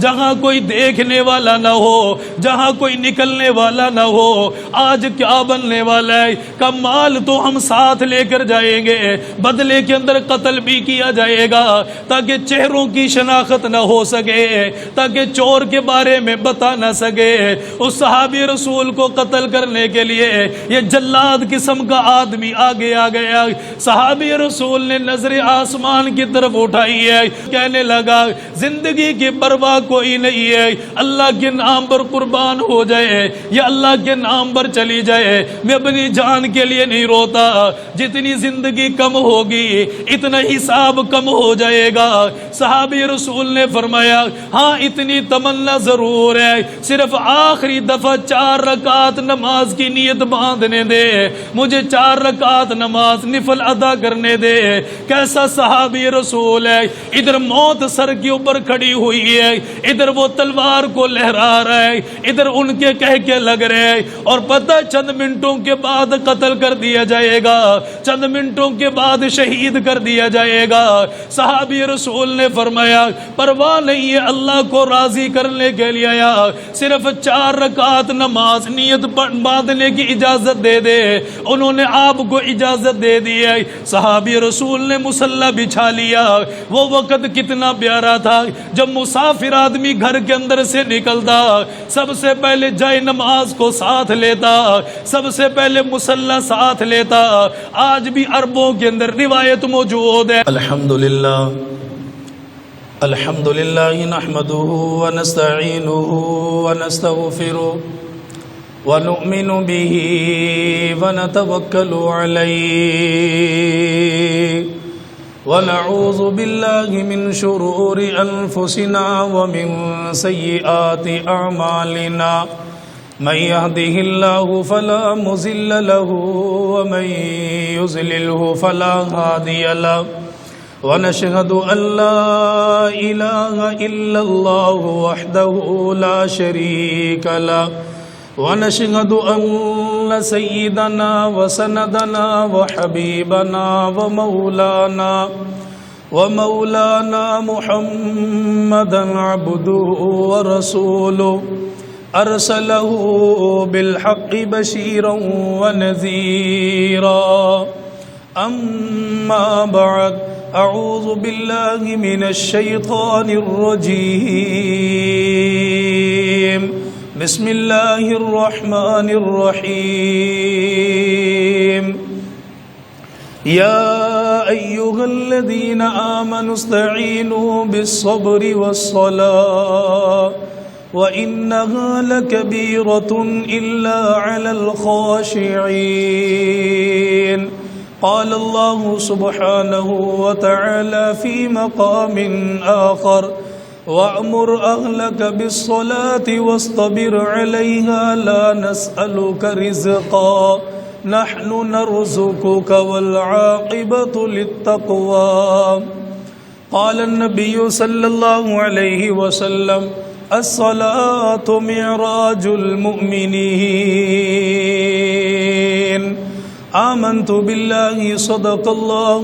جہاں کوئی دیکھنے والا نہ ہو، جہاں کوئی نکلنے والا نہ ہو۔ آج کیا بننے والا ہے؟ کم مال تو ہم ساتھ لے کر جائیں گے، بدلے کے اندر قتل بھی کیا جائے گا تاکہ چہروں کی شناخت نہ ہو سکے، تاکہ چور کے بارے میں بتا نہ سکے۔ اس صحابی رسول کو قتل کرنے کے لیے یہ جلاد قسم کا آدمی آگے آ گیا۔ صحابی رسول نے نظر آسمان کی طرف اٹھائی ہے، کہنے لگا زندگی کی پرواہ کوئی نہیں ہے، اللہ کے نام پر قربان ہو جائے یا اللہ کے نام پر چلی جائے، میں اپنی جان کے لیے نہیں روتا۔ جتنی زندگی کم ہوگی اتنا حساب کم ہو جائے گا۔ صحابی رسول نے فرمایا ہاں اتنی تمنا ضرور ہے، صرف آخری دفعہ 4 رکعت نماز کی نیت باندھنے دے، مجھے 4 رکعت نماز نفل ادا کرنے دے۔ کیسا صحابی رسول ہے، ادھر موت سر کے اوپر کھڑی ہوئی ہے، ادھر وہ تلوار کو لہرا رہا ہے، ادھر ان کے کہہ کے لگ رہے ہیں، اور پتہ چند منٹوں کے بعد قتل کر دیا جائے گا، چند منٹوں کے بعد شہید کر دیا جائے گا۔ صحابی رسول نے فرمایا پرواہ نہیں ہے، اللہ کو راضی کرنے کے لیے آیا، صرف 4 رکعت نماز نیت باندھنے کی اجازت دے دے۔ انہوں نے آپ کو اجازت دے دی ہے۔ صحابی رسول نے مصلی بچھا لیا۔ وہ وقت کتنا پیارا تھا جب مسافر آدمی گھر کے اندر سے نکلتا سب سے پہلے جائے نماز کو ساتھ لیتا، سب سے پہلے مصلی ساتھ لیتا۔ آج بھی عربوں کے اندر روایت موجود ہے۔ الحمدللہ نحمده ونستعینه ونستغفره ونؤمن به ونتوکل علیہ ونعوذ باللہ من شرور انفسنا ومن سیئات اعمالنا من يهده الله فلا مضل له ومن يضلله فلا هادي له ونشهد أن لا إله إلا الله وحده لا شريك له ونشهد أن سيدنا وسندنا وحبيبنا ومولانا محمدا عبده ورسوله أرسله بالحق بشيرا ونذيرا أما بعد أعوذ بالله من الشيطان الرجيم بسم الله الرحمن الرحيم يا أيها الذين آمنوا استعينوا بالصبر والصلاة وإنها لكبيرة إلا على الخاشعين قال الله سبحانه وتعالى في مقام آخر وأمر أهلك بالصلاة واصطبر عليها لا نسألك رزقا نحن نرزقك والعاقبة للتقوى قال النبي صلى الله عليه وسلم الصلاة معراج المؤمنين آمنت بالله صدق الله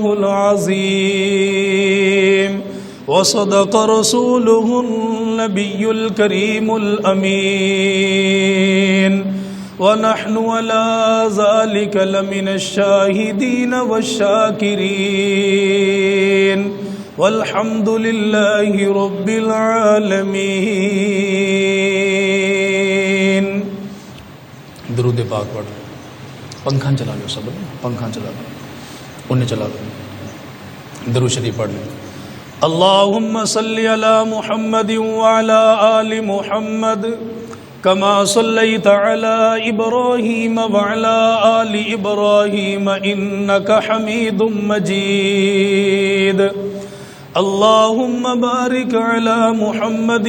العظيم وصدق رسوله النبي الكريم الأمين ونحن على ذلك لمن الشاهدين والشاكرين والحمد لله رب العالمين۔ درود پاک پڑھ، پنکھا چلا لو، سب پنکھا چلا لو، انہیں چلا لو، درود شریف پڑھ لیں۔ اللهم صل على محمد وعلى آل محمد كما صليت على إبراهيم وعلى آل إبراهيم إنك حميد مجيد اللهم بارك على محمد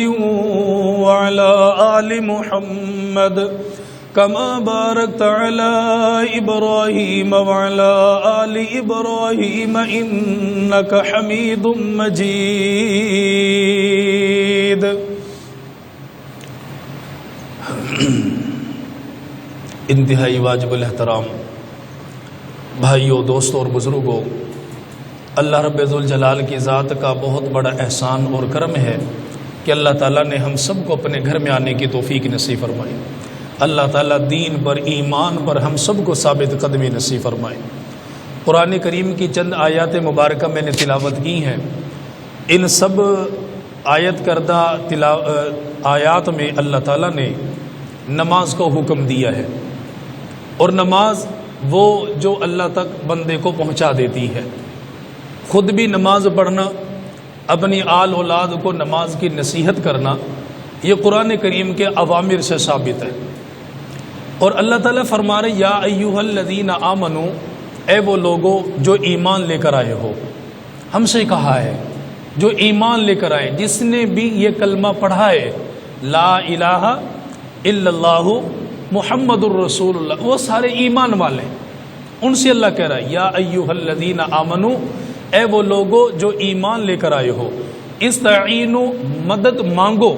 وعلى آل محمد كما باركت على إبراهيم وعلى آل إبراهيم إنك حميد مجيد۔ انتہائی واجب الاحترام بھائیوں، دوستوں اور بزرگوں، اللہ رب ذوالجلال کی ذات کا بہت بڑا احسان اور کرم ہے کہ اللہ تعالیٰ نے ہم سب کو اپنے گھر میں آنے کی توفیق نصیب فرمائی۔ اللہ تعالیٰ دین پر، ایمان پر ہم سب کو ثابت قدمی نصیب فرمائے۔ قرآن کریم کی چند آیات مبارکہ میں نے تلاوت کی ہیں، ان سب آیت کردہ آیات میں اللہ تعالیٰ نے نماز کو حکم دیا ہے، اور نماز وہ جو اللہ تک بندے کو پہنچا دیتی ہے۔ خود بھی نماز پڑھنا، اپنی آل اولاد کو نماز کی نصیحت کرنا، یہ قرآن کریم کے اوامر سے ثابت ہے۔ اور اللہ تعالیٰ فرما رہے یا ایھا الذین آمنو، اے وہ لوگوں جو ایمان لے کر آئے ہو۔ ہم سے کہا ہے جو ایمان لے کر آئے، جس نے بھی یہ کلمہ پڑھا ہے لا الہ الا اللہ محمد الرسول اللہ، وہ سارے ایمان والے ہیں، ان سے اللہ کہہ رہا ہے یا ایھا الذین آمنو، اے وہ لوگوں جو ایمان لے کر آئے ہو، استعینوا، مدد مانگو،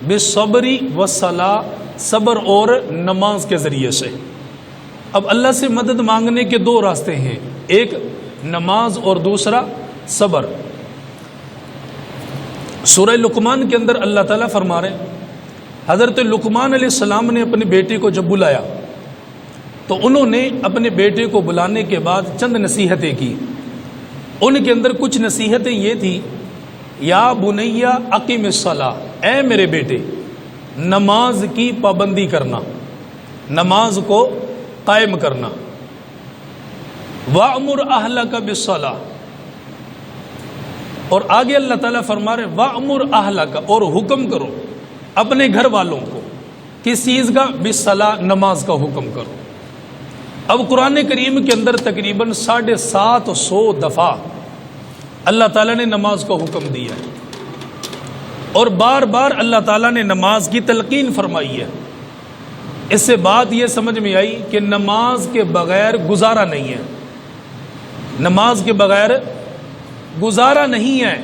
بالصبر والصلاۃ، صبر اور نماز کے ذریعے سے۔ اب اللہ سے مدد مانگنے کے دو راستے ہیں، ایک نماز اور دوسرا صبر۔ سورہ لقمان کے اندر اللہ تعالیٰ فرما رہے ہیں، حضرت لقمان علیہ السلام نے اپنے بیٹے کو جب بلایا تو انہوں نے اپنے بیٹے کو بلانے کے بعد چند نصیحتیں کی۔ ان کے اندر کچھ نصیحتیں یہ تھی، یا بنیا اقیم الصلاۃ، اے میرے بیٹے نماز کی پابندی کرنا، نماز کو قائم کرنا، وَأْمُرْ أَهْلَكَ بِالصَّلَاةِ، اور آگے اللہ تعالیٰ فرما رہے وَأْمُرْ أَهْلَكَ، اور حکم کرو اپنے گھر والوں کو، کس چیز کا؟ بالصلاۃ، نماز کا حکم کرو۔ اب قرآن کریم کے اندر تقریباً 750 دفعہ اللہ تعالیٰ نے نماز کو حکم دیا ہے، اور بار بار اللہ تعالیٰ نے نماز کی تلقین فرمائی ہے۔ اس سے بات یہ سمجھ میں آئی کہ نماز کے بغیر گزارا نہیں ہے، نماز کے بغیر گزارا نہیں ہے۔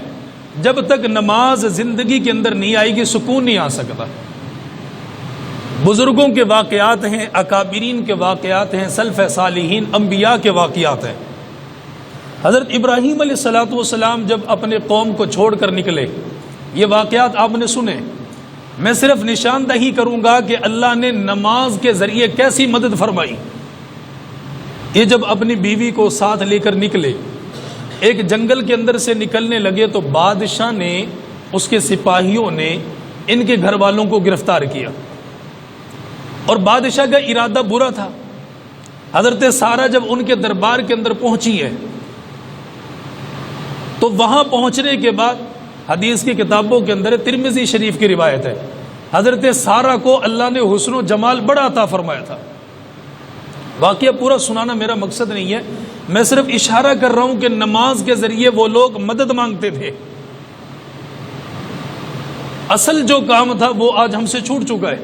جب تک نماز زندگی کے اندر نہیں آئے گی سکون نہیں آ سکتا۔ بزرگوں کے واقعات ہیں، اکابرین کے واقعات ہیں، سلف صالحین انبیاء کے واقعات ہیں۔ حضرت ابراہیم علیہ السلام جب اپنے قوم کو چھوڑ کر نکلے، یہ واقعات آپ نے سنے۔ میں صرف نشاندہی کروں گا کہ اللہ نے نماز کے ذریعے کیسی مدد فرمائی۔ یہ جب اپنی بیوی کو ساتھ لے کر نکلے، ایک جنگل کے اندر سے نکلنے لگے تو بادشاہ نے، اس کے سپاہیوں نے ان کے گھر والوں کو گرفتار کیا، اور بادشاہ کا ارادہ برا تھا۔ حضرت سارہ جب ان کے دربار کے اندر پہنچی ہے تو وہاں پہنچنے کے بعد حدیث کی کتابوں کے اندر ترمذی شریف کی روایت ہے، حضرت سارہ کو اللہ نے حسن و جمال بڑا عطا فرمایا تھا۔ واقعہ پورا سنانا میرا مقصد نہیں ہے، میں صرف اشارہ کر رہا ہوں کہ نماز کے ذریعے وہ لوگ مدد مانگتے تھے۔ اصل جو کام تھا وہ آج ہم سے چھوٹ چکا ہے۔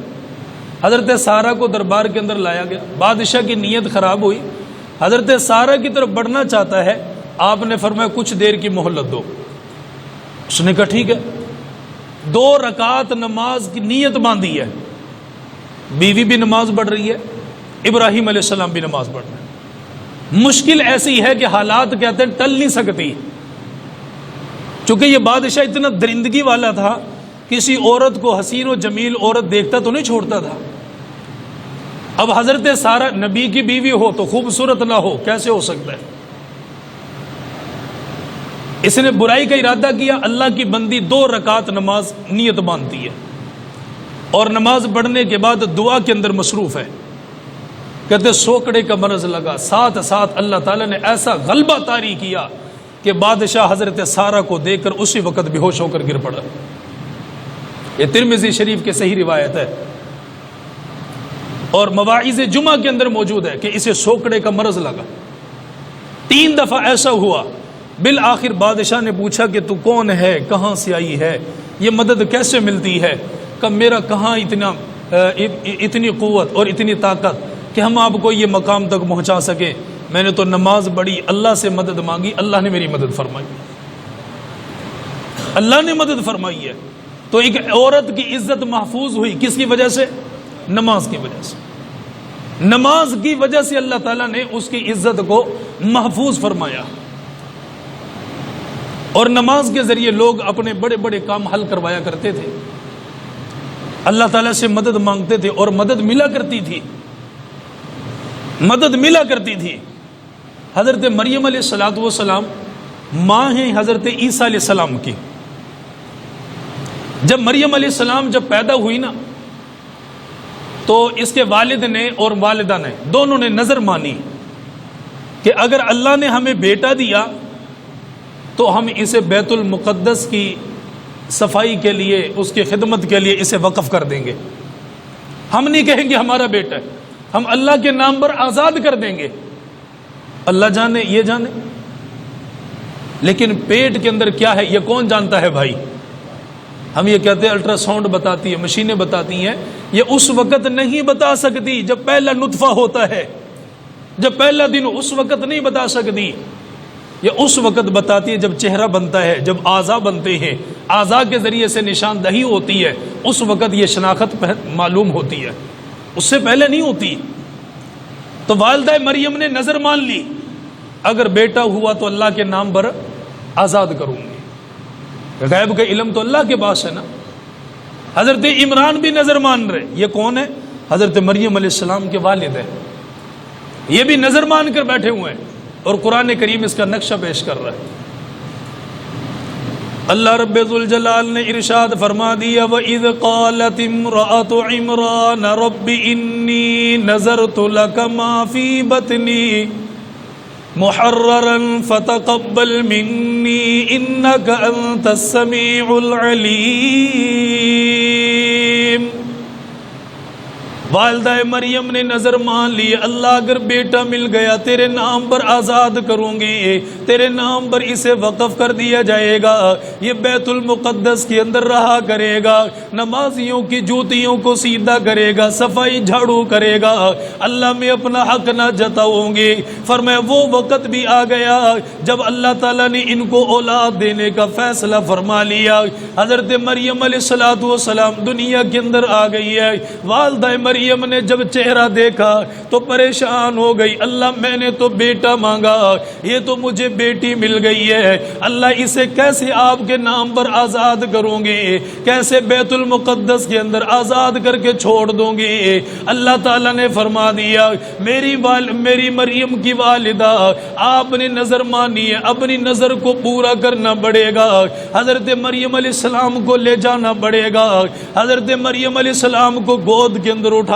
حضرت سارہ کو دربار کے اندر لایا گیا، بادشاہ کی نیت خراب ہوئی، حضرت سارہ کی طرف بڑھنا چاہتا ہے، آپ نے فرمایا کچھ دیر کی مہلت دو۔ اس نے کہا ٹھیک ہے، 2 رکعت نماز کی نیت باندھی ہے، بیوی بھی نماز پڑھ رہی ہے، ابراہیم علیہ السلام بھی نماز پڑھ رہے ہیں۔ مشکل ایسی ہے کہ حالات کہتے ہیں ٹل نہیں سکتی، چونکہ یہ بادشاہ اتنا درندگی والا تھا، کسی عورت کو، حسین و جمیل عورت دیکھتا تو نہیں چھوڑتا تھا۔ اب حضرت سارہ نبی کی بیوی ہو تو خوبصورت نہ ہو، کیسے ہو سکتا ہے؟ اس نے برائی کا ارادہ کیا، اللہ کی بندی 2 رکعت نماز نیت باندھتی ہے، اور نماز پڑھنے کے بعد دعا کے اندر مصروف ہے۔ کہتے سوکڑے کا مرض لگا، ساتھ ساتھ اللہ تعالیٰ نے ایسا غلبہ طاری کیا کہ بادشاہ حضرت سارہ کو دیکھ کر اسی وقت بے ہوش ہو کر گر پڑا۔ یہ ترمذی شریف کی صحیح روایت ہے، اور مواعظ جمعہ کے اندر موجود ہے کہ اسے سوکڑے کا مرض لگا۔ 3 دفعہ ایسا ہوا، بالآخر بادشاہ نے پوچھا کہ تو کون ہے، کہاں سے آئی ہے، یہ مدد کیسے ملتی ہے؟ کہ میرا کہاں اتنی قوت اور اتنی طاقت کہ ہم آپ کو یہ مقام تک پہنچا سکیں، میں نے تو نماز پڑھی، اللہ سے مدد مانگی، اللہ نے میری مدد فرمائی، اللہ نے مدد فرمائی ہے۔ تو ایک عورت کی عزت محفوظ ہوئی، کس کی وجہ سے؟ نماز کی وجہ سے۔ نماز کی وجہ سے اللہ تعالیٰ نے اس کی عزت کو محفوظ فرمایا۔ اور نماز کے ذریعے لوگ اپنے بڑے بڑے کام حل کروایا کرتے تھے، اللہ تعالیٰ سے مدد مانگتے تھے اور مدد ملا کرتی تھی، مدد ملا کرتی تھی۔ حضرت مریم علیہ السلام ماں ہیں حضرت عیسیٰ علیہ السلام کی۔ جب مریم علیہ السلام جب پیدا ہوئی نا تو اس کے والد نے اور والدہ نے دونوں نے نظر مانی کہ اگر اللہ نے ہمیں بیٹا دیا تو ہم اسے بیت المقدس کی صفائی کے لیے، اس کی خدمت کے لیے اسے وقف کر دیں گے، ہم نہیں کہیں گے ہمارا بیٹا ہے، ہم اللہ کے نام پر آزاد کر دیں گے۔ اللہ جانے، یہ جانے، لیکن پیٹ کے اندر کیا ہے یہ کون جانتا ہے بھائی؟ ہم یہ کہتے ہیں الٹرا ساؤنڈ بتاتی ہے، مشینیں بتاتی ہیں، یہ اس وقت نہیں بتا سکتی جب پہلا نطفہ ہوتا ہے، جب پہلا دن، اس وقت نہیں بتا سکتی، یہ اس وقت بتاتی ہے جب چہرہ بنتا ہے، جب اعضاء بنتے ہیں، اعضاء کے ذریعے سے نشاندہی ہوتی ہے، اس وقت یہ شناخت معلوم ہوتی ہے، اس سے پہلے نہیں ہوتی۔ تو والدہ مریم نے نظر مان لی، اگر بیٹا ہوا تو اللہ کے نام پر آزاد کروں گی۔ غیب کا علم تو اللہ کے پاس ہے نا۔ حضرت عمران بھی نظر مان رہے، یہ کون ہے؟ حضرت مریم علیہ السلام کے والد ہیں، یہ بھی نظر مان کر بیٹھے ہوئے ہیں، اور قرآن کریم اس کا نقشہ پیش کر رہا ہے۔ اللہ رب ذوالجلال نے ارشاد فرما دیا وَإِذْ قَالَتِ امْرَأَتُ عِمْرَانَ رَبِّ إِنِّي نَذَرْتُ لَكَ مَا فِي بَطْنِي مُحَرَّرًا فَتَقَبَّلْ مِنِّي إِنَّكَ أَنْتَ السَّمِيعُ الْعَلِيمُ۔ والدہ مریم نے نظر مان لی، اللہ اگر بیٹا مل گیا تیرے نام پر آزاد کروں گی، تیرے نام پر اسے وقف کر دیا جائے گا، یہ بیت المقدس کے اندر رہا کرے گا، نمازیوں کی جوتیوں کو سیدھا کرے گا، صفائی جھاڑو کرے گا، اللہ میں اپنا حق نہ جتاؤں گی۔ فرمایا وہ وقت بھی آ گیا جب اللہ تعالیٰ نے ان کو اولاد دینے کا فیصلہ فرما لیا۔ حضرت مریم علیہ السلام دنیا کے اندر آ گئی ہے۔ والدہ مریم نے جب چہرہ دیکھا تو پریشان ہو گئی، اللہ میں نے تو بیٹا مانگا، یہ تو مجھے بیٹی مل گئی ہے، اللہ اسے کیسے آپ کے نام پر آزاد کروں گی، کیسے بیت المقدس کے اندر آزاد کر کے چھوڑ دوں گی۔ اللہ تعالیٰ نے فرما دیا میری مریم کی والدہ آپ نے نظر مانی ہے، اپنی نظر کو پورا کرنا پڑے گا، حضرت مریم علیہ السلام کو لے جانا پڑے گا۔ حضرت مریم علیہ السلام کو گود کے اندر اٹھایا،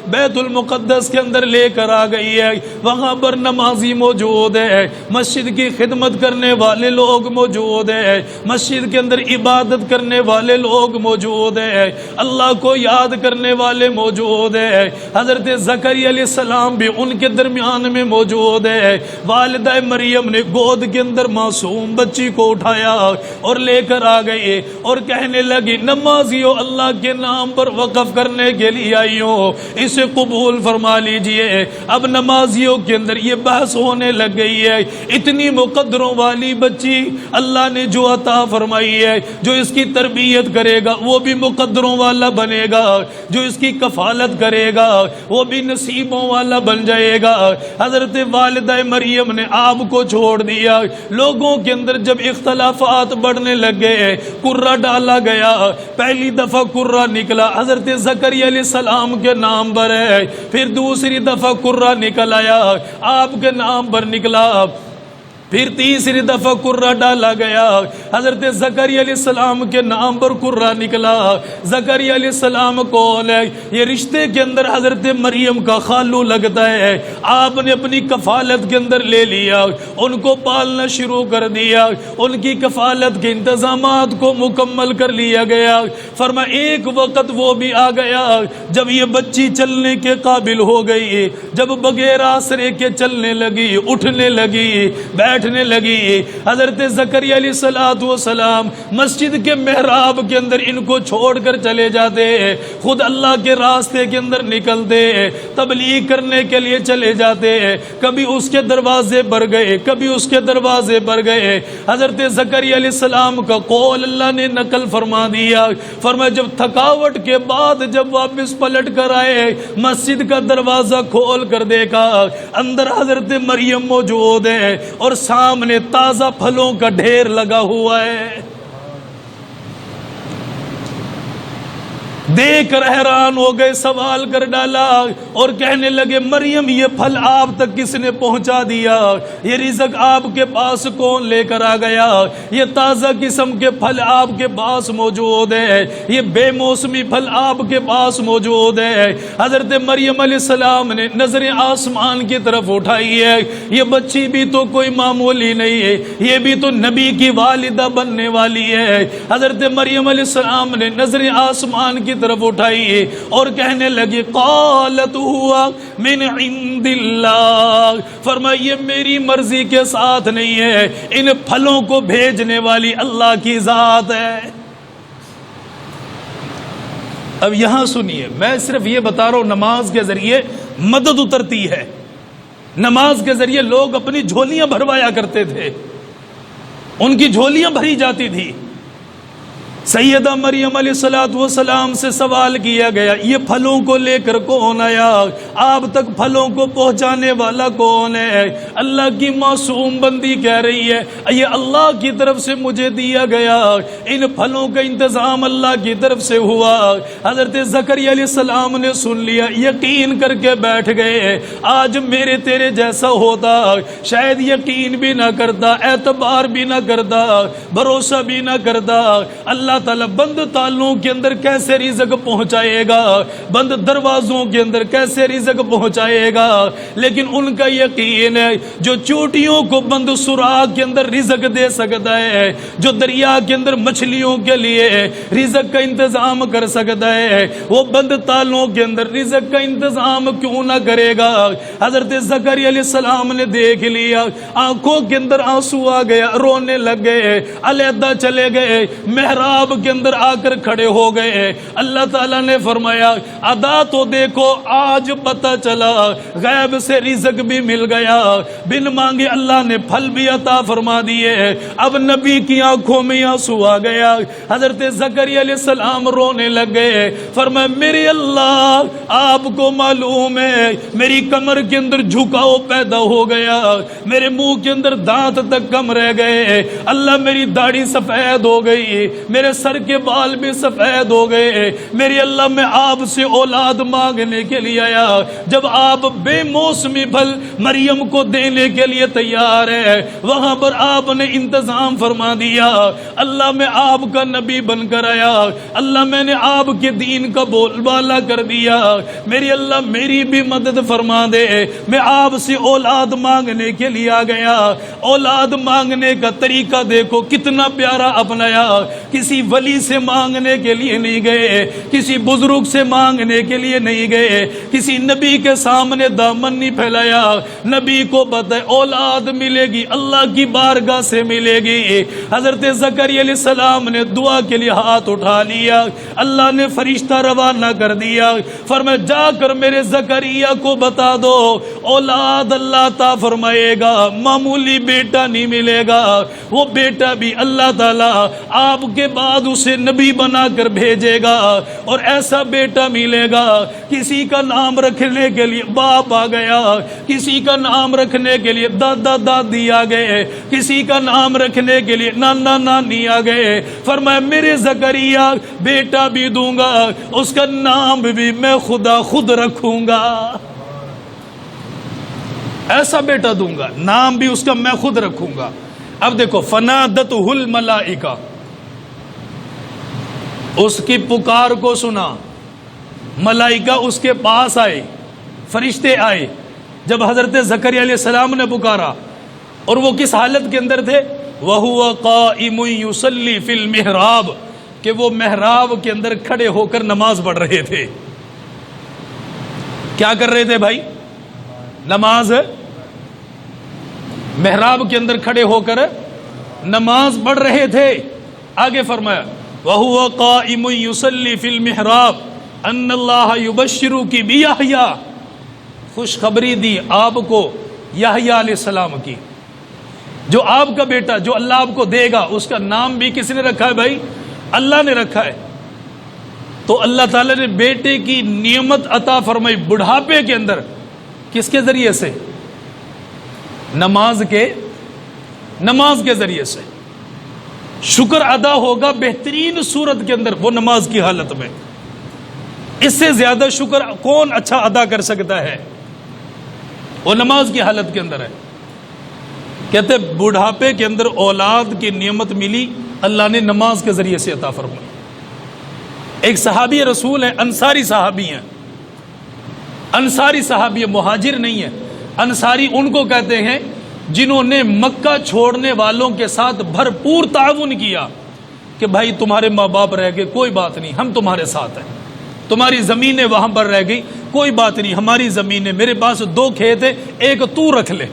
بیت المقدس کے اندر لے کر آ گئی ہے، وہاں پر نمازی موجود ہے، مسجد کی خدمت کرنے والے لوگ موجود ہیں، مسجد کے اندر عبادت کرنے والے لوگ موجود ہیں، اللہ کو یاد کرنے والے موجود ہیں۔ حضرت زکریا علیہ السلام بھی ان کے درمیان میں موجود ہے۔ والدہ مریم نے گود کے اندر معصوم بچی کو اٹھایا اور لے کر آ گئی اور کہنے لگی نمازیوں اللہ کے نام پر وقف کرنے کے لیے آئی ہوں، اسے قبول فرما لیجئے۔ اب نمازیوں کے اندر یہ بحث ہونے لگ گئی ہے، اتنی مقدروں والی بچی اللہ نے جو عطا فرمائی ہے، جو اس کی تربیت کرے گا وہ بھی مقدروں والا بنے گا، جو اس کی کفالت کرے گا وہ بھی نصیبوں والا بن جائے گا۔ حضرت والدہ مریم نے آپ کو چھوڑ دیا، لوگوں کے اندر جب اختلافات بڑھنے لگے، قرہ ڈالا گیا، پہلی دفعہ قرہ نکلا حضرت زکریا علیہ السلام کے نام پر ہے، پھر دوسری دفعہ قرہ نکل آیا آپ کے نام پر نکلا، پھر تیسری دفعہ قرہ ڈالا گیا، حضرت زکریا علیہ السلام کے نام پر قرہ نکلا۔ زکریا علیہ السلام کون ہے؟ یہ رشتے کے اندر حضرت مریم کا خالو لگتا ہے، آپ نے اپنی کفالت کے اندر لے لیا، ان کو پالنا شروع کر دیا، ان کی کفالت کے انتظامات کو مکمل کر لیا گیا۔ فرمایا ایک وقت وہ بھی آ گیا جب یہ بچی چلنے کے قابل ہو گئی، جب بغیر آسرے کے چلنے لگی، اٹھنے لگی، بیٹھنے لگی۔ حضرت زکریا علیہ السلام مسجد کے محراب کے اندر ان کو چھوڑ کر چلے جاتے، خود اللہ کے راستے کے اندر نکلتے، تبلیغ کرنے کے لیے چلے جاتے، کبھی اس کے دروازے پر گئے، کبھی اس کے دروازے پر گئے۔ حضرت زکریا علیہ السلام کا قول اللہ نے نقل فرما دیا، فرمایا جب تھکاوٹ کے بعد جب واپس پلٹ کر آئے، مسجد کا دروازہ کھول کر دیکھا، اندر حضرت مریم موجود ہے اور سامنے تازہ پھلوں کا ڈھیر لگا ہوا ہے. دیکھ کر حیران ہو گئے, سوال کر ڈالا اور کہنے لگے مریم یہ پھل آپ تک کس نے پہنچا دیا؟ یہ رزق آپ کے پاس کون لے کر آ گیا؟ یہ تازہ قسم کے پھل آپ کے پاس موجود ہے, یہ بے موسمی پھل آپ کے پاس موجود ہے. حضرت مریم علیہ السلام نے نظریں آسمان کی طرف اٹھائی ہے. یہ بچی بھی تو کوئی معمولی نہیں ہے, یہ بھی تو نبی کی والدہ بننے والی ہے. حضرت مریم علیہ السلام نے نظریں آسمان کی طرف اٹھائی اور کہنے لگی قالت ہوا من عند اللہ, فرمایا یہ میری مرضی کے ساتھ نہیں ہے, ان پھلوں کو بھیجنے والی اللہ کی ذات ہے. اب یہاں سنیے, میں صرف یہ بتا رہا ہوں نماز کے ذریعے مدد اترتی ہے. نماز کے ذریعے لوگ اپنی جھولیاں بھروایا کرتے تھے, ان کی جھولیاں بھری جاتی تھی. سیدہ مریم علیہ السلام سے سوال کیا گیا یہ پھلوں کو لے کر کون آیا؟ آپ تک پھلوں کو پہنچانے والا کون ہے؟ اللہ کی معصوم بندی کہہ رہی ہے یہ اللہ کی طرف سے مجھے دیا گیا, ان پھلوں کا انتظام اللہ کی طرف سے ہوا. حضرت زکریا علیہ السلام نے سن لیا, یقین کر کے بیٹھ گئے. آج میرے تیرے جیسا ہوتا شاید یقین بھی نہ کرتا, اعتبار بھی نہ کرتا, بھروسہ بھی نہ کرتا. اللہ تعالیٰ بند تالوں کے اندر کیسے رزق پہنچائے گا, بند دروازوں کے اندر کیسے رزق پہنچائے گا. لیکن ان کا یقین ہے جو چوٹیوں کو بند سوراخ کے اندر رزق دے سکتا ہے, جو دریا کے اندر مچھلیوں کے لیے رزق کا انتظام کر سکتا ہے, وہ بند تالوں کے اندر رزق کا انتظام کیوں نہ کرے گا. حضرت زکریا علیہ السلام نے دیکھ لیا, آنکھوں کے اندر آنسو آ گیا, رونے لگ گئے, علیحدہ چلے گئے, محراب کے اندر آ کر کھڑے ہو گئے. اللہ تعالیٰ نے فرمایا ادا تو دیکھو آج پتہ چلا, غیب سے رزق بھی مل گیا, بن مانگے اللہ نے پھل بھی عطا فرما دیے. اب نبی کی آنکھوں میں آنسو آ گیا. حضرت زکریا علیہ السلام رونے لگ گئے, فرمایا میرے اللہ آپ کو معلوم ہے میری کمر کے اندر جھکاؤ پیدا ہو گیا, میرے منہ کے اندر دانت تک کم رہ گئے, اللہ میری داڑھی سفید ہو گئی, میرے سر کے بال بھی سفید ہو گئے, میری اللہ میں آپ سے اولاد مانگنے کے لیے آیا. جب آپ بے موسمی پھل مریم کو دینے کے لیے تیار ہے, وہاں پر آپ نے انتظام فرما دیا. اللہ میں آپ کا نبی بن کر آیا, اللہ میں نے آپ کے دین کا بول بالا کر دیا. میری اللہ میری بھی مدد فرما دے, میں آپ سے اولاد مانگنے کے لیے آ گیا. اولاد مانگنے کا طریقہ دیکھو کتنا پیارا اپنایا. کسی ولی سے مانگنے کے لیے نہیں گئے, کسی بزرگ سے مانگنے کے لیے نہیں گئے, کسی نبی کے سامنے دامن نہیں پھیلایا. نبی کو پتہ ہے اولاد ملے گی اللہ کی بارگاہ سے ملے گی. حضرت زکریا علیہ السلام نے دعا کے لیے ہاتھ اٹھا لیا, اللہ نے فرشتہ روانہ کر دیا, فرمایا جا کر میرے زکریا کو بتا دو اولاد اللہ عطا فرمائے گا, معمولی بیٹا نہیں ملے گا, وہ بیٹا بھی اللہ تعالیٰ آپ کے بعد اسے نبی بنا کر بھیجے گا, اور ایسا بیٹا ملے گا. کسی کا نام رکھنے کے لیے باپ آ گیا, کسی کا نام رکھنے کے لیے دادا دادی آ گئے, کسی کا نام رکھنے کے لیے نانا نانی آ گئے. فرمایا میرے زکریا بیٹا بھی دوں گا, اس کا نام بھی میں خدا خود رکھوں گا. ایسا بیٹا دوں گا, نام بھی اس کا میں خود رکھوں گا. اب دیکھو فنادتہ الملائکہ, اس کی پکار کو سنا, ملائکہ اس کے پاس آئے, فرشتے آئے. جب حضرت زکریا علیہ السلام نے پکارا, اور وہ کس حالت کے اندر تھے, وَهُوَ قَائِمٌ يُصَلِّي فِي الْمِحْرَابِ, کہ وہ محراب کے اندر کھڑے ہو کر نماز پڑھ رہے تھے. کیا کر رہے تھے بھائی؟ نماز. محراب کے اندر کھڑے ہو کر نماز پڑھ رہے تھے. آگے فرمایا وَهُوَ قَائِمٌ يُصَلِّي فِي الْمِحْرَابِ أَنَّ اللَّهَ يُبَشِّرُكِ بِيَحْيَىٰ, خوشخبری دی آپ کو یحییٰ علیہ السلام کی, جو آپ کا بیٹا جو اللہ آپ کو دے گا, اس کا نام بھی کس نے رکھا ہے بھائی؟ اللہ نے رکھا ہے. تو اللہ تعالیٰ نے بیٹے کی نعمت عطا فرمائی بڑھاپے کے اندر, کس کے ذریعے سے؟ نماز کے نماز کے ذریعے سے شکر ادا ہوگا بہترین صورت کے اندر، وہ نماز کی حالت میں۔ اس سے زیادہ شکر کون اچھا ادا کر سکتا ہے؟ وہ نماز کی حالت کے اندر ہے۔ کہتے بڑھاپے کے اندر اولاد کی نعمت ملی، اللہ نے نماز کے ذریعے سے عطا فرمائی۔ ایک صحابی رسول ہے، انصاری صحابی ہیں، انصاری صحابی، مہاجر نہیں ہے، انصاری ان کو کہتے ہیں جنہوں نے مکہ چھوڑنے والوں کے ساتھ بھرپور تعاون کیا کہ بھائی تمہارے ماں باپ رہ گئے کوئی بات نہیں، ہم تمہارے ساتھ ہیں، تمہاری زمینیں وہاں پر رہ گئی کوئی بات نہیں، ہماری زمینیں، میرے پاس 2 کھیت ہے، ایک تو رکھ لے۔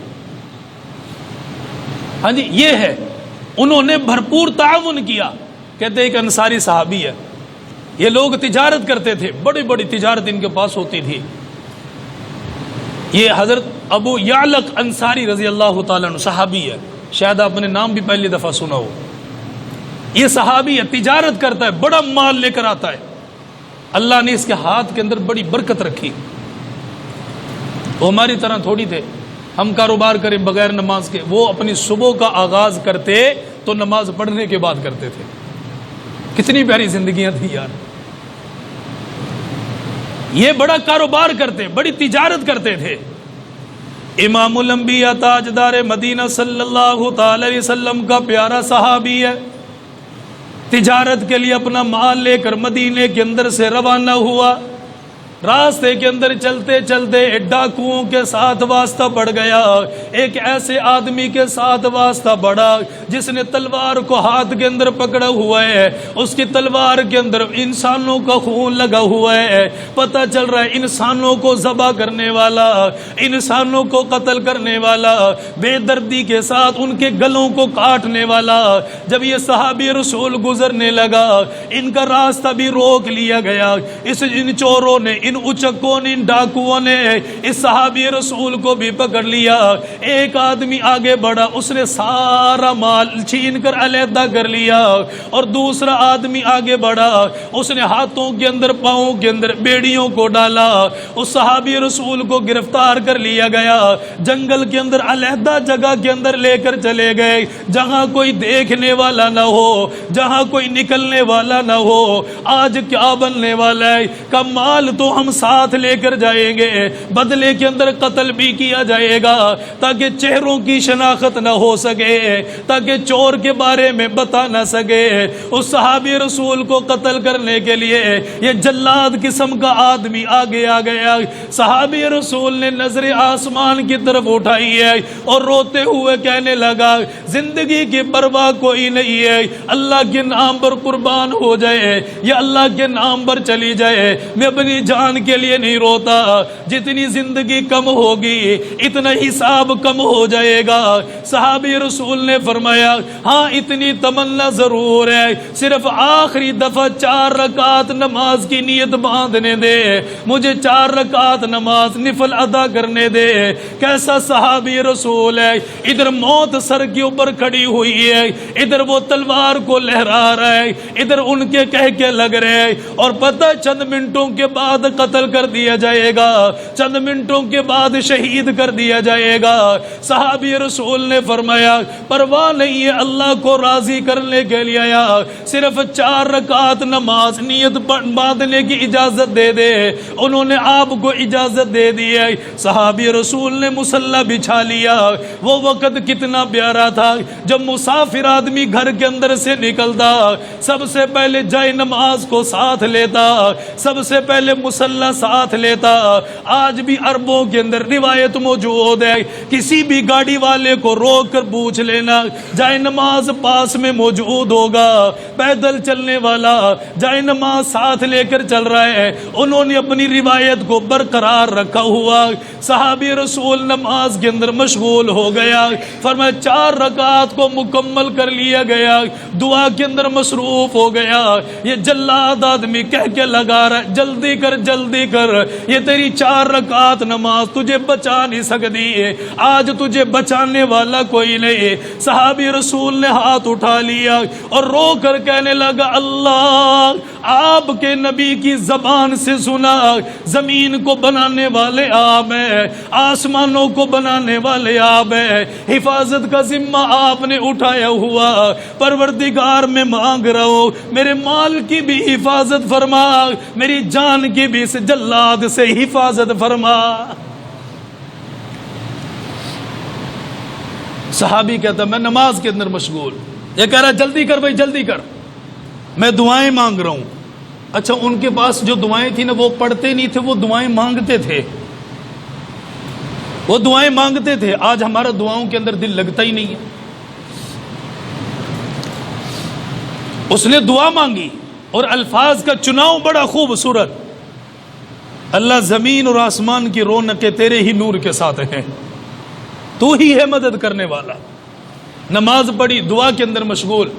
ہاں جی، یہ ہے، انہوں نے بھرپور تعاون کیا۔ کہتے ایک انصاری صحابی ہے، یہ لوگ تجارت کرتے تھے، بڑی بڑی تجارت ان کے پاس ہوتی تھی۔ یہ حضرت ابو یعلق انصاری رضی اللہ تعالیٰ عنہ صحابی ہے، شاید آپ نے نام بھی پہلی دفعہ سنا ہو۔ یہ صحابی ہے، تجارت کرتا ہے، بڑا مال لے کر آتا ہے، اللہ نے اس کے ہاتھ کے اندر بڑی برکت رکھی۔ وہ ہماری طرح تھوڑی تھے ہم کاروبار کریں بغیر نماز کے، وہ اپنی صبح کا آغاز کرتے تو نماز پڑھنے کے بعد کرتے تھے۔ کتنی پیاری زندگیاں تھیں یار۔ یہ بڑا کاروبار کرتے، بڑی تجارت کرتے تھے۔ امام الانبیاء تاجدار مدینہ صلی اللہ تعالی علیہ وسلم کا پیارا صحابی ہے، تجارت کے لیے اپنا مال لے کر مدینے کے اندر سے روانہ ہوا۔ راستے کے اندر چلتے چلتے ڈاکوؤں کے ساتھ واسطہ پڑ گیا، ایک ایسے آدمی کے ساتھ واسطہ پڑا جس نے تلوار کو ہاتھ کے اندر پکڑا ہوا ہے، اس کی تلوار کے اندر انسانوں کا خون لگا ہوا ہے، پتہ چل رہا ہے انسانوں کو ذبح کرنے والا، انسانوں کو قتل کرنے والا، بے دردی کے ساتھ ان کے گلوں کو کاٹنے والا۔ جب یہ صحابی رسول گزرنے لگا، ان کا راستہ بھی روک لیا گیا، ان چوروں نے، ان اچکوں نے، ان ڈاکوؤں نے اس صحابی رسول کو بھی پکڑ لیا۔ ایک آدمی آگے بڑھا، اس نے سارا مال چھین کر علیحدہ کر لیا، اور دوسرا آدمی آگے بڑھا، اس نے ہاتھوں کے اندر پاؤں کے اندر بیڑیوں کو ڈالا۔ اس صحابی رسول کو گرفتار کر لیا گیا، جنگل کے اندر علیحدہ جگہ کے اندر لے کر چلے گئے، جہاں کوئی دیکھنے والا نہ ہو، جہاں کوئی نکلنے والا نہ ہو۔ آج کیا بننے والا ہے؟ کمال تو ہم ساتھ لے کر جائیں گے، بدلے کے اندر قتل بھی کیا جائے گا تاکہ چہروں کی شناخت نہ ہو سکے، تاکہ چور کے بارے میں بتا نہ سکے۔ اس صحابی رسول کو قتل کرنے کے لیے یہ جلاد قسم کا آدمی آگے آ گیا۔ صحابی رسول نے نظر آسمان کی طرف اٹھائی ہے اور روتے ہوئے کہنے لگا، زندگی کی پرواہ کوئی نہیں ہے، اللہ کے نام پر قربان ہو جائے یا اللہ کے نام پر چلی جائے، میں اپنی جان کے لیے نہیں روتا، جتنی زندگی کم ہوگی اتنا حساب کم ہو جائے گا۔ صحابی رسول نے فرمایا، ہاں اتنی تمنا ضرور ہے، صرف آخری دفعہ 4 رکعت نماز کی نیت باندھنے دے، مجھے 4 رکعت نماز نفل ادا کرنے دے۔ کیسا صحابی رسول ہے، ادھر موت سر کے اوپر کھڑی ہوئی ہے، ادھر وہ تلوار کو لہرا رہا ہے، ادھر ان کے کہہ کے لگ رہے ہیں، اور پتہ چند منٹوں کے بعد قتل کر دیا جائے گا، چند منٹوں کے بعد شہید کر دیا جائے گا۔ صحابی رسول نے فرمایا، پرواہ نہیں ہے، اللہ کو راضی کرنے کے لیے آیا، صرف 4 رکعت نماز نیت باندھنے کی اجازت دے دے۔ انہوں نے آپ کو اجازت دے دی ہے۔ صحابی رسول نے مصلی بچھا لیا۔ وہ وقت کتنا پیارا تھا جب مسافر آدمی گھر کے اندر سے نکلتا، سب سے پہلے جائے نماز کو ساتھ لیتا، سب سے پہلے مصلی ساتھ لیتا۔ آج بھی عربوں کے اندر روایت موجود ہے، کسی بھی گاڑی والے کو روک کر پوچھ لینا، جائے نماز پاس میں موجود ہوگا، پیدل چلنے والا جائے نماز ساتھ لے کر چل رہا ہے۔ انہوں نے اپنی روایت کو برقرار رکھا ہوا۔ صحابی رسول نماز کے اندر مشغول ہو گیا، فرمایا 4 رکعات کو مکمل کر لیا گیا، دعا کے اندر مصروف ہو گیا۔ یہ جلاد آدمی کہہ کے لگا رہا ہے، جلدی کر جلدی کر، یہ تیری 4 رکعت نماز تجھے بچا نہیں سکتی ہے، آج تجھے بچانے والا کوئی نہیں۔ صحابی رسول نے ہاتھ اٹھا لیا اور رو کر کہنے لگا اللہ آپ کے نبی کی زبان سے سنا، زمین کو بنانے والے آپ ہیں، آسمانوں کو بنانے والے آپ ہیں، حفاظت کا ذمہ آپ نے اٹھایا ہوا، پروردگار میں مانگ رہا ہوں میرے مال کی بھی حفاظت فرما، میری جان کی بھی اس جلاد سے حفاظت فرما۔ صحابی کہتا میں نماز کے اندر مشغول، یہ کہہ رہا جلدی کر بھائی جلدی کر، میں دعائیں مانگ رہا ہوں۔ اچھا ان کے پاس جو دعائیں تھیں نا وہ پڑھتے نہیں تھے، وہ دعائیں مانگتے تھے، وہ دعائیں مانگتے تھے۔ آج ہمارا دعاؤں کے اندر دل لگتا ہی نہیں ہے۔ اس نے دعا مانگی اور الفاظ کا چناؤ بڑا خوبصورت، اللہ زمین اور آسمان کی رونقیں تیرے ہی نور کے ساتھ ہیں، تو ہی ہے مدد کرنے والا۔ نماز پڑھی، دعا کے اندر مشغول،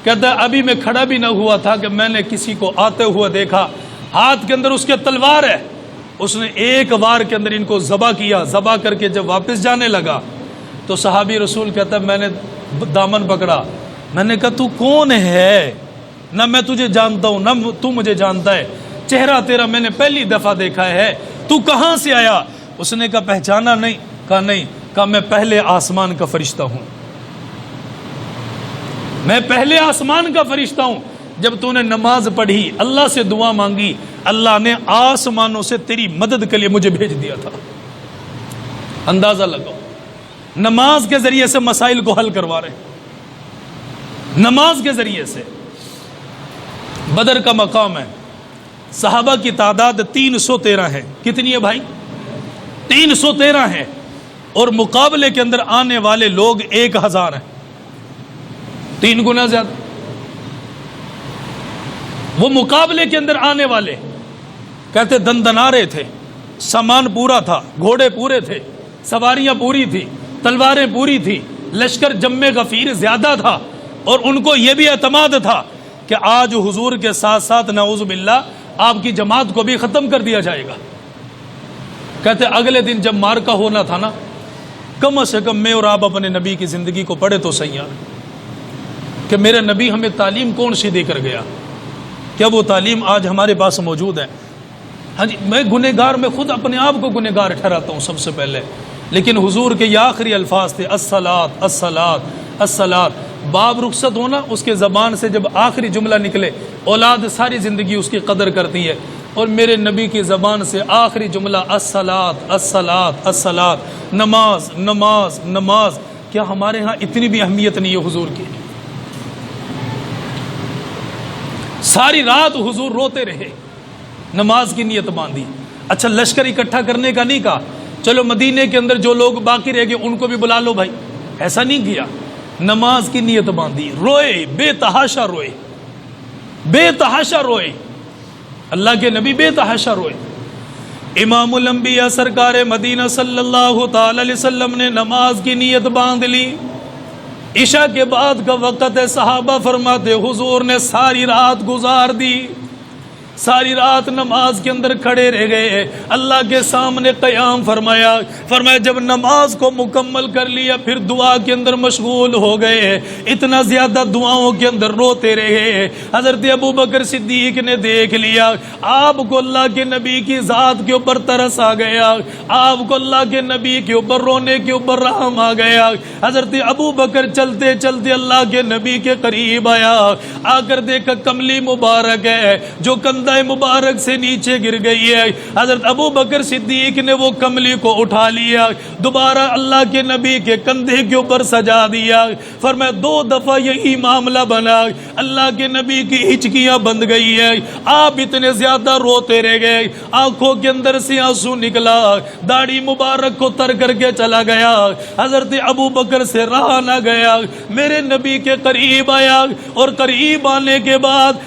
کہتا ہے ابھی میں کھڑا بھی نہ ہوا تھا کہ میں نے کسی کو آتے ہوا دیکھا، ہاتھ کے اندر اس کے تلوار ہے، اس نے ایک وار کے اندر ان کو ذبح کیا، ذبح کر کے جب واپس جانے لگا تو صحابی رسول کہتا ہے میں نے دامن پکڑا، میں نے کہا تو کون ہے؟ نہ میں تجھے جانتا ہوں نہ تو مجھے جانتا ہے، چہرہ تیرا میں نے پہلی دفعہ دیکھا ہے، تو کہاں سے آیا؟ اس نے کہا پہچانا نہیں؟ کہا نہیں، کہا میں پہلے آسمان کا فرشتہ ہوں، میں پہلے آسمان کا فرشتہ ہوں۔ جب تو نے نماز پڑھی، اللہ سے دعا مانگی، اللہ نے آسمانوں سے تیری مدد کے لیے مجھے بھیج دیا تھا۔ اندازہ لگاؤ، نماز کے ذریعے سے مسائل کو حل کروا رہے، نماز کے ذریعے سے۔ بدر کا مقام ہے، صحابہ کی تعداد 313 ہے، کتنی ہے بھائی؟ 313 ہے، اور مقابلے کے اندر آنے والے لوگ 1000 ہیں، 3 گنا زیادہ۔ وہ مقابلے کے اندر آنے والے کہتے دندنا رہے تھے، سامان پورا تھا، گھوڑے پورے تھے، سواریاں پوری تھی، تلواریں پوری تھی، لشکر جم غفیر زیادہ تھا، اور ان کو یہ بھی اعتماد تھا کہ آج حضور کے ساتھ ساتھ نعوذ باللہ آپ کی جماعت کو بھی ختم کر دیا جائے گا۔ کہتے اگلے دن جب مارکا ہونا تھا نا، کم سے کم میں اور آپ اپنے نبی کی زندگی کو پڑھے تو صحیح کہ میرے نبی ہمیں تعلیم کون سی دے کر گیا، کیا وہ تعلیم آج ہمارے پاس موجود ہے؟ ہاں جی، میں گنہگار، میں خود اپنے آپ کو گنہگار ٹھہراتا ہوں سب سے پہلے، لیکن حضور کے یہ آخری الفاظ تھے الصلاۃ الصلاۃ الصلاۃ۔ باپ رخصت ہونا، اس کے زبان سے جب آخری جملہ نکلے اولاد ساری زندگی اس کی قدر کرتی ہے، اور میرے نبی کی زبان سے آخری جملہ الصلاۃ الصلاۃ الصلاۃ، نماز نماز نماز۔ کیا ہمارے ہاں اتنی بھی اہمیت نہیں ہے حضور کی؟ ساری رات حضور روتے رہے، نماز کی نیت باندھی۔ اچھا لشکر اکٹھا کرنے کا نہیں کہا چلو مدینے کے اندر جو لوگ باقی رہ گئے ان کو بھی بلا لو بھائی، ایسا نہیں کیا، نماز کی نیت باندھی، روئے، بے تحاشا روئے، بے تحاشا روئے، اللہ کے نبی بے تحاشا روئے۔ امام الانبیاء سرکار مدینہ صلی اللہ تعالی علیہ وسلم نے نماز کی نیت باندھ لی، عشاء کے بعد کا وقت ہے، صحابہ فرماتے حضور نے ساری رات گزار دی، ساری رات نماز کے اندر کھڑے رہ گئے، اللہ کے سامنے قیام فرمایا، فرمایا جب نماز کو مکمل کر لیا پھر دعا کے اندر مشغول ہو گئے، اتنا زیادہ دعاؤں کے اندر روتے رہے۔ حضرت ابو بکر صدیق نے دیکھ لیا آپ کو اللہ کے نبی کی ذات کے اوپر ترس آ گیا، آپ کو اللہ کے نبی کے اوپر رونے کے اوپر رحم آ گیا۔ حضرت ابو بکر چلتے چلتے اللہ کے نبی کے قریب آیا، آ کر دیکھا کملی مبارک ہے جو کندھے مبارک سے نیچے گر گئی ہے۔ حضرت ابو بکر صدیق نے وہ کملی کو اٹھا لیا، دوبارہ اللہ کے نبی کے کندھے کے اوپر سجا دیا، فرمایا 2 دفعہ یہی معاملہ بنا، اللہ کے نبی کی ہچکیاں بند گئی ہے، آپ اتنے زیادہ روتے رہ گئے، آنکھوں کے اندر سے آنسو نکلا، داڑھی مبارک کو تر کر کے چلا گیا، حضرت ابو بکر سے رہا نہ گیا، میرے نبی کے قریب آیا، اور قریب آنے کے بعد